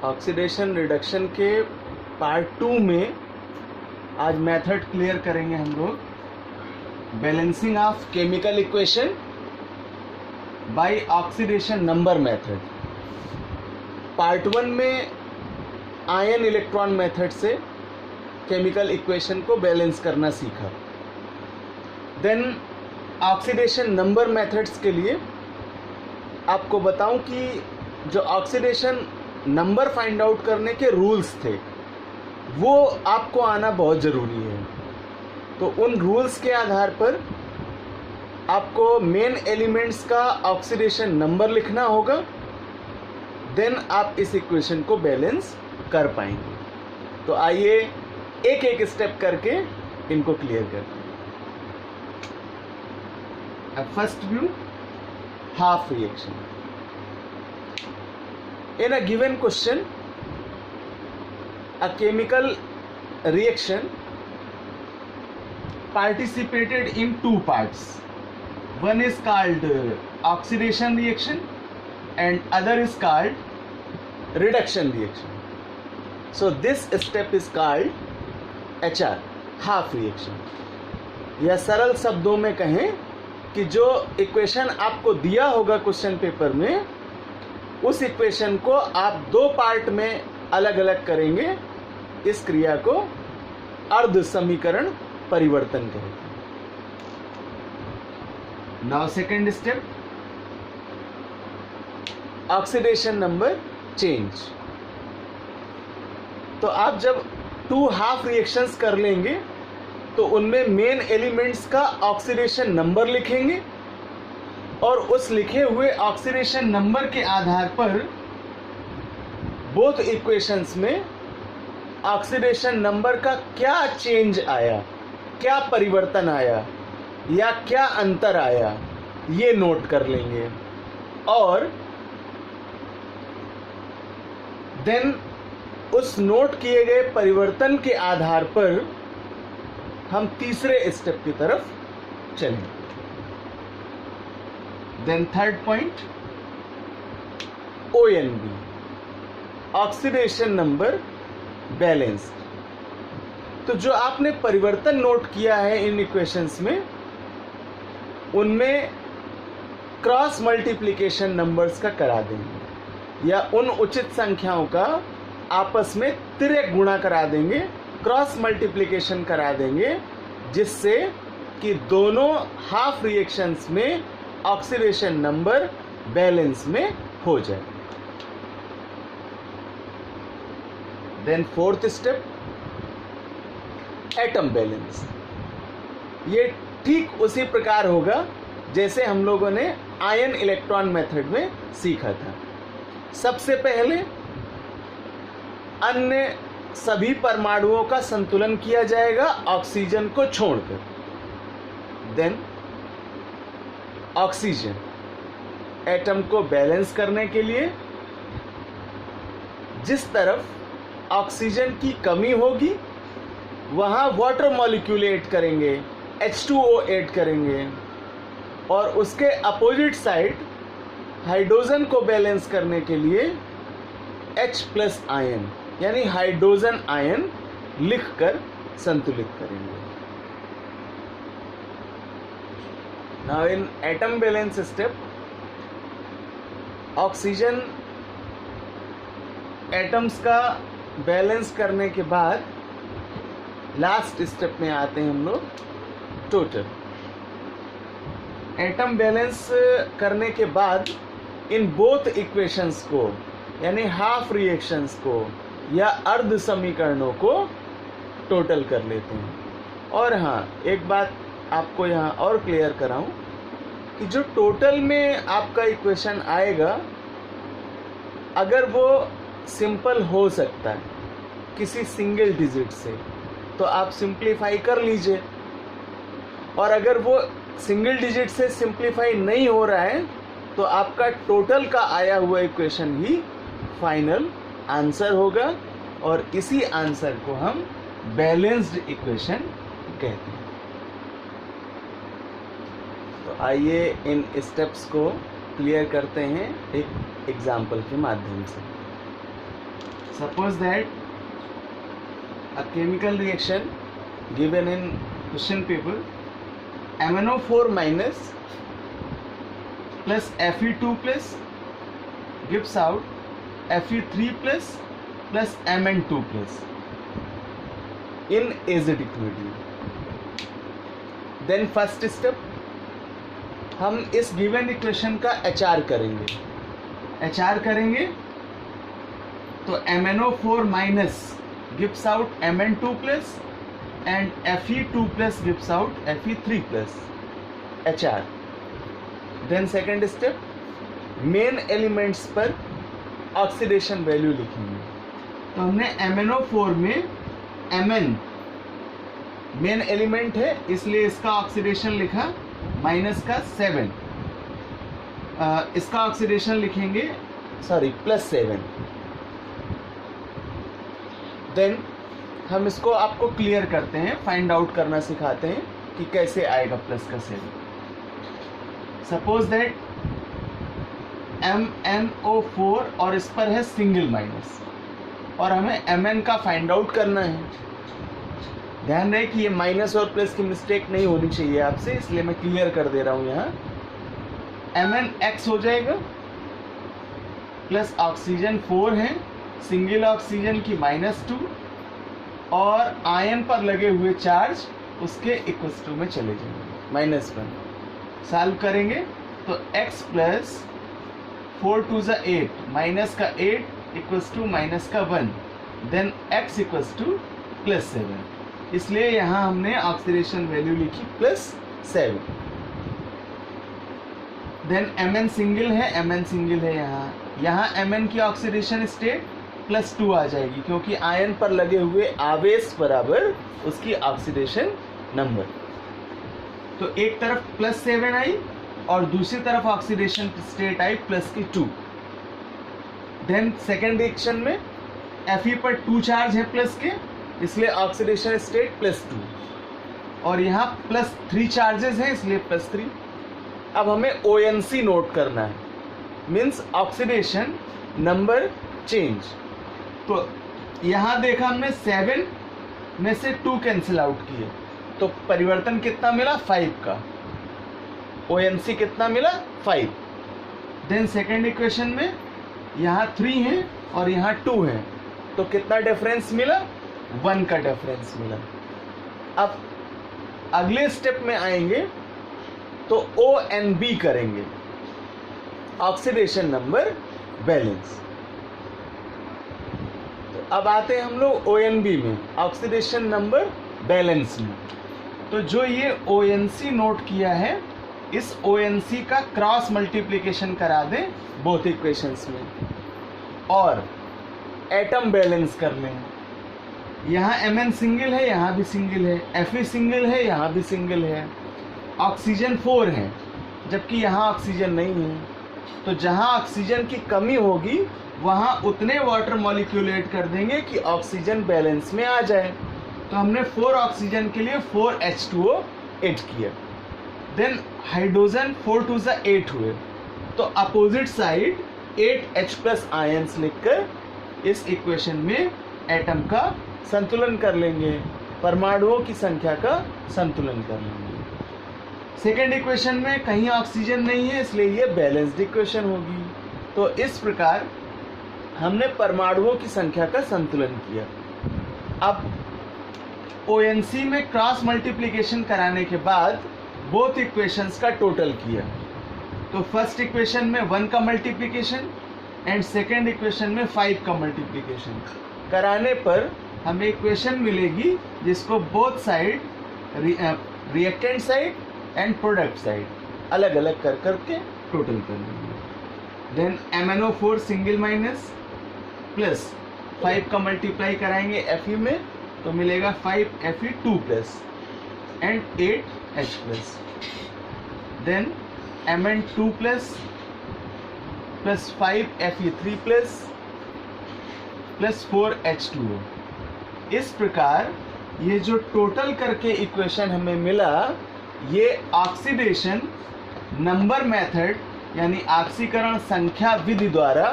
Oxidation reduction के part 2 में आज मेथड क्लियर करेंगे हम लोग। Balancing of chemical equation by oxidation number method. Part 1 में आयन इलेक्ट्रॉन मेथड से केमिकल इक्वेशन को बैलेंस करना सीखा। देन ऑक्सीडेशन नंबर मेथड्स के लिए आपको बताऊं कि जो ऑक्सीडेशन नंबर फाइंड आउट करने के रूल्स थे वो आपको आना बहुत ज़रूरी है। तो उन रूल्स के आधार पर आपको मेन एलिमेंट्स का ऑक्सीडेशन नंबर लिखना होगा, देन आप इस इक्वेशन को बैलेंस कर पाएंगे। तो आइए एक एक स्टेप करके इनको क्लियर करते हैं। First view, half reaction. In a given question, a chemical reaction participated in two parts. One is called oxidation reaction and other is called reduction reaction. So this step is called HR, half reaction. या सरल शब्दों में कहें कि जो equation आपको दिया होगा क्वेश्चन पेपर में, उस इक्वेशन को आप दो पार्ट में अलग अलग करेंगे। इस क्रिया को अर्ध समीकरण परिवर्तन कहेंगे। Now second step, oxidation number change. तो आप जब 2 हाफ रिएक्शंस कर लेंगे तो उनमें मेन एलिमेंट्स का ऑक्सीडेशन नंबर लिखेंगे और उस लिखे हुए ऑक्सीडेशन नंबर के आधार पर बोथ इक्वेशंस में ऑक्सीडेशन नंबर का क्या चेंज आया, क्या परिवर्तन आया या क्या अंतर आया, ये नोट कर लेंगे। और देन उस नोट किए गए परिवर्तन के आधार पर हम तीसरे स्टेप की तरफ चलेंगे। Then third point, ONB, oxidation number balanced. तो जो आपने परिवर्तन नोट किया है इन इक्वेशंस में, उनमें क्रॉस मल्टीप्लिकेशन नंबर्स का करा देंगे या उन उचित संख्याओं का आपस में तिर्यक गुणा करा देंगे, क्रॉस मल्टीप्लिकेशन करा देंगे, जिससे कि दोनों हाफ रिएक्शंस में ऑक्सीडेशन नंबर बैलेंस में हो जाए। Then fourth step, atom balance. ये ठीक उसी प्रकार होगा जैसे हम लोगों ने आयन इलेक्ट्रॉन मेथड में सीखा था। सबसे पहले अन्य सभी परमाणुओं का संतुलन किया जाएगा ऑक्सीजन को छोड़कर। देन ऑक्सीजन एटम को बैलेंस करने के लिए जिस तरफ ऑक्सीजन की कमी होगी वहां वाटर मॉलिक्यूल ऐड करेंगे, H2O ऐड करेंगे, और उसके अपोजिट साइड हाइड्रोजन को बैलेंस करने के लिए H+ आयन यानी हाइड्रोजन आयन लिखकर संतुलित करेंगे। Now in atom balance step, oxygen atoms का बैलेंस करने के बाद लास्ट स्टेप में आते हैं हम लोग, टोटल। एटम बैलेंस करने के बाद इन बोथ इक्वेशंस को यानी हाफ रिएक्शंस को या अर्ध समीकरणों को टोटल कर लेते हैं। और हाँ, एक बात आपको यहाँ और क्लियर कराऊं कि जो टोटल में आपका इक्वेशन आएगा, अगर वो सिंपल हो सकता है किसी सिंगल डिजिट से तो आप सिंप्लीफाई कर लीजिए, और अगर वो सिंगल डिजिट से सिंप्लीफाई नहीं हो रहा है तो आपका टोटल का आया हुआ इक्वेशन ही फाइनल आंसर होगा, और इसी आंसर को हम बैलेंस्ड इक्वेशन कहते हैं। तो आइए इन स्टेप्स को क्लियर करते हैं एक एग्जाम्पल के माध्यम से। Suppose that a chemical reaction given in question paper, MnO4 minus plus Fe2 plus gives out Fe3 plus Mn2 plus in acidic medium. Then first step, हम इस गिवन इक्वेशन का HR करेंगे. HR करेंगे तो MnO4 minus gives out Mn2 plus and Fe2 plus gives out Fe3 plus HR. Then second step, main elements पर oxidation value लिखेंगे. तो हमने MnO4 में Mn मेन एलिमेंट है, इसलिए इसका ऑक्सीडेशन लिखा -7. इसका ऑक्सीडेशन लिखेंगे +7. देन हम इसको आपको क्लियर करते हैं, फाइंड आउट करना सिखाते हैं कि कैसे आएगा +7. सपोज दैट MnO4 और इस पर है सिंगल माइनस और हमें Mn का फाइंड आउट करना है. ध्यान रहे कि ये माइनस और प्लस की मिस्टेक नहीं होनी चाहिए आपसे, इसलिए मैं क्लियर कर दे रहा हूं यहाँ. MnX हो जाएगा प्लस ऑक्सीजन 4 है, सिंगल ऑक्सीजन की -2 और आयन पर लगे हुए चार्ज उसके इक्वल में चले जाएंगे -1. सॉल्व करेंगे तो x प्लस 4 2 8 माइनस का 8 equals to -1. Then x equals to +7. इसलिए यहाँ हमने ऑक्सीडेशन वैल्यू लिखी +7. देन Mn सिंगल है, यहाँ Mn की ऑक्सीडेशन स्टेट +2 आ जाएगी क्योंकि आयन पर लगे हुए आवेश बराबर उसकी ऑक्सीडेशन नंबर. तो एक तरफ +7 आई और दूसरी तरफ ऑक्सीडेशन स्टेट आई +2. देन सेकेंड रिएक्शन में Fe पर 2 चार्ज है प्लस के, इसलिए ऑक्सीडेशन स्टेट +2 और यहाँ +3 चार्जेस हैं इसलिए +3. अब हमें ONC नोट करना है, मीन्स ऑक्सीडेशन नंबर चेंज. तो यहाँ देखा हमने 7 में से 2 कैंसिल आउट किए तो परिवर्तन कितना मिला 5 का. ONC कितना मिला 5. देन सेकेंड इक्वेशन में यहाँ 3 है और यहाँ 2 है तो कितना डिफरेंस मिला 1 का डिफरेंस मिला. अब अगले स्टेप में आएंगे तो ONB करेंगे, ऑक्सीडेशन नंबर बैलेंस. तो अब आते हैं हम लोग ONB में, ऑक्सीडेशन नंबर बैलेंस में. तो जो ये ONC नोट किया है इस ONC का क्रॉस मल्टीप्लिकेशन करा दें बोथ इक्वेशंस में और एटम बैलेंस कर लें. यहाँ Mn सिंगल है, यहाँ भी सिंगल है, Fe सिंगल है, यहाँ भी सिंगल है, ऑक्सीजन 4 है जबकि यहाँ ऑक्सीजन नहीं है. तो जहाँ ऑक्सीजन की कमी होगी वहाँ उतने वाटर मॉलिक्यूल ऐड कर देंगे कि ऑक्सीजन बैलेंस में आ जाए. तो हमने 4 ऑक्सीजन के लिए 4 H2O ऐड किया. देन हाइड्रोजन 4 2 8 हुए तो अपोजिट साइड 8H+ आयंस लिखकर इस इक्वेशन में एटम का संतुलन कर लेंगे, परमाणुओं की संख्या का संतुलन कर लेंगे. सेकेंड इक्वेशन में कहीं ऑक्सीजन नहीं है इसलिए ये बैलेंस्ड इक्वेशन होगी. तो इस प्रकार हमने परमाणुओं की संख्या का संतुलन किया. अब ONC में क्रॉस मल्टीप्लिकेशन कराने के बाद बोथ इक्वेशंस का टोटल किया. तो फर्स्ट इक्वेशन में 1 का मल्टीप्लिकेशन एंड सेकेंड इक्वेशन में 5 का मल्टीप्लिकेशन कराने पर हमें इक्वेशन मिलेगी जिसको both side reactant side and product side अलग अलग कर करके टोटल कर लेंगे. Then MnO4 single minus plus 5 का मल्टीप्लाई कराएंगे Fe में तो मिलेगा 5 Fe2 plus and 8 H+. Then Mn2 plus 5 Fe3 plus 4 H2O. इस प्रकार ये जो टोटल करके इक्वेशन हमें मिला ये ऑक्सीडेशन नंबर मेथड यानी ऑक्सीकरण संख्या विधि द्वारा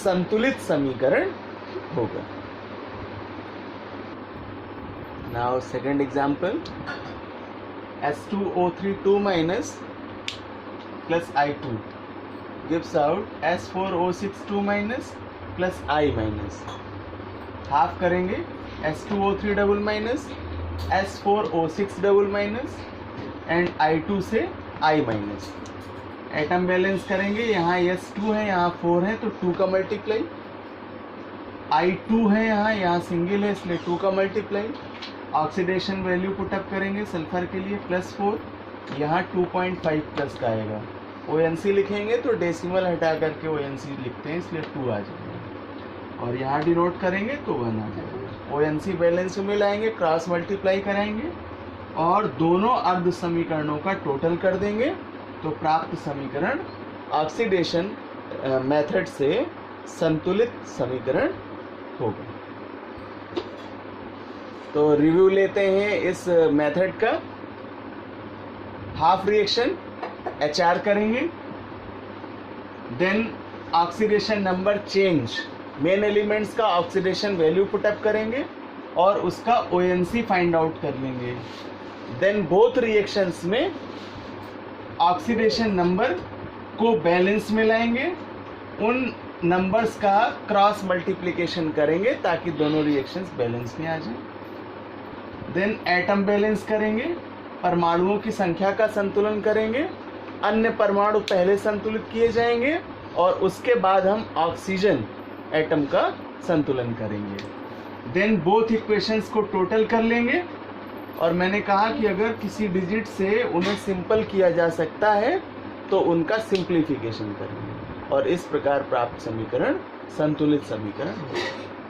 संतुलित समीकरण होगा। Now second example, S2O3 2 minus plus I2 gives out S4O6 2 minus plus I minus। Half करेंगे S2O3 double minus S4O6 double minus and I2 से I माइनस। एटम बैलेंस करेंगे, यहाँ S2 है यहाँ 4 है तो 2 का मल्टीप्लाई, I2 है यहाँ सिंगल है इसलिए 2 का मल्टीप्लाई। ऑक्सीडेशन वैल्यू पुटअप करेंगे सल्फर के लिए +4, यहाँ 2.5 प्लस का आएगा। ONC लिखेंगे तो डेसिमल हटा करके ONC लिखते हैं इसलिए 2 आ जाएगा, और यहाँ डिनोट करेंगे तो 1 आ जाएगा। ONC बैलेंस में लाएंगे, क्रॉस मल्टीप्लाई कराएंगे और दोनों अर्ध समीकरणों का टोटल कर देंगे तो प्राप्त समीकरण ऑक्सीडेशन मेथड से संतुलित समीकरण होगा। तो रिव्यू लेते हैं इस मेथड का। हाफ रिएक्शन HR करेंगे, then oxidation number change, main elements का ऑक्सीडेशन वैल्यू पुटअप करेंगे और उसका ONC फाइंड आउट कर लेंगे। देन बोथ रिएक्शंस में ऑक्सीडेशन नंबर को बैलेंस में लाएंगे, उन नंबर्स का क्रॉस मल्टीप्लिकेशन करेंगे ताकि दोनों रिएक्शंस बैलेंस में आ जाएं। देन एटम बैलेंस करेंगे, परमाणुओं की संख्या का संतुलन करेंगे, अन्य परमाणु पहले संतुलित किए जाएंगे और उसके बाद हम ऑक्सीजन एटम का संतुलन करेंगे। देन बोथ इक्वेशंस को टोटल कर लेंगे और मैंने कहा कि अगर किसी डिजिट से उन्हें सिंपल किया जा सकता है तो उनका सिंप्लीफिकेशन करेंगे और इस प्रकार प्राप्त समीकरण संतुलित समीकरण होगा।